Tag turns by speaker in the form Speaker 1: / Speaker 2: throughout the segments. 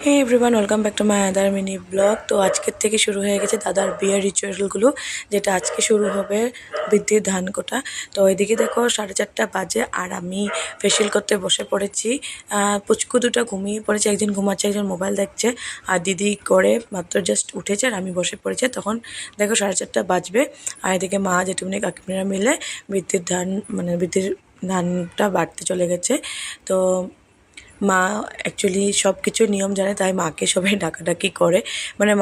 Speaker 1: Hey everyone, welcome back to my other mini blog. তো আজকের থেকে শুরু হয়ে গেছে দাদার বিয়ের রিচুয়ালগুলো, যেটা আজকে শুরু হবে বৃদ্ধির ধান কোটা। তো এদিকে দেখো 4:30 বাজে আর আমি ফেসিয়াল করতে বসে পড়েছি। পুচকু দুটো ঘুমিয়ে পড়েছে, একজন ঘুমাচ্ছে একজন মোবাইল দেখছে, আর দিদি করে মাত্র জাস্ট উঠেছে আর আমি বসে পড়েছে। তখন দেখো 4:30 বাজবে আর এদিকে মা জেঠুমনি কাকিমারা মিলে বৃদ্ধির ধান বৃদ্ধির ধানটা বাড়তে চলে গেছে। তো মা অ্যাকচুয়ালি সব কিছু নিয়ম জানে, তাই মাকে সবাই ডাকাডাকি করে।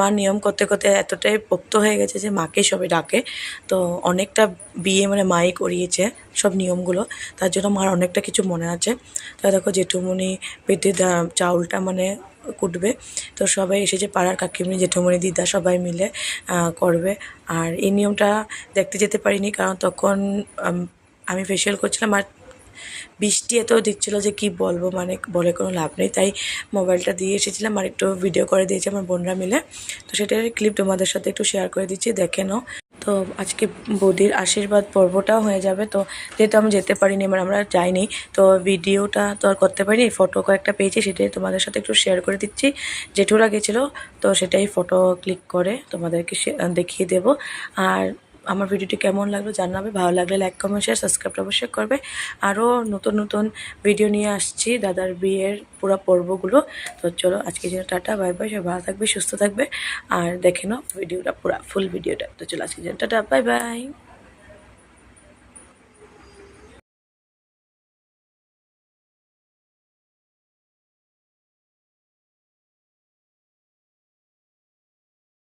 Speaker 1: মা নিয়ম করতে করতে এতটাই পোক্ত হয়ে গেছে যে মাকে সবাই ডাকে। তো অনেকটা বিয়ে মাই করিয়েছে সব নিয়মগুলো, তার জন্য মার অনেকটা কিছু মনে আছে। তা দেখো জেঠুমনি পেটের চাউলটা কুটবে। তো সবাই এসেছে, পাড়ার কাকিমনি জেঠুমনি দিদা সবাই মিলে করবে। আর এই নিয়মটা দেখতে যেতে পারিনি, কারণ তখন আমি ফেসিয়াল করছিলাম আর বৃষ্টি এত দিচ্ছিলো যে কি বলবো, বলে কোনো লাভ নেই। তাই মোবাইলটা দিয়ে এসেছিলাম আর একটু ভিডিও করে দিয়েছি আমার বোনরা মিলে। তো সেটার ক্লিপ তোমাদের সাথে একটু শেয়ার করে দিচ্ছি, দেখে নাও। তো আজকে বৌদির আশীর্বাদ পর্বটাও হয়ে যাবে। তো যেহেতু আমি যেতে পারিনি, আমরা যাইনি, তো ভিডিওটা তো আর করতে পারিনি। ফটো কয়েকটা পেয়েছি, সেটাই তোমাদের সাথে একটু শেয়ার করে দিচ্ছি। জেঠুরা গেছিলো, তো সেটাই ফটো ক্লিক করে তোমাদেরকে দেখিয়ে দেবো। আর আমার ভিডিওটি কেমন লাগলো জানাবে, ভালো লাগলে লাইক কমেন্ট শেয়ার সাবস্ক্রাইব অবশ্যই করবে। আরও নতুন নতুন ভিডিও নিয়ে আসছি দাদার বিয়ের পুরো পর্বগুলো। তো চলো আজকে জন্য টাটা, বাই বাই, সবাই ভালো থাকবে সুস্থ থাকবে আর দেখে নাও ভিডিওটা পুরো ফুল ভিডিওটা। তো চলো আজকে জন্য টাটা, বাই বাই।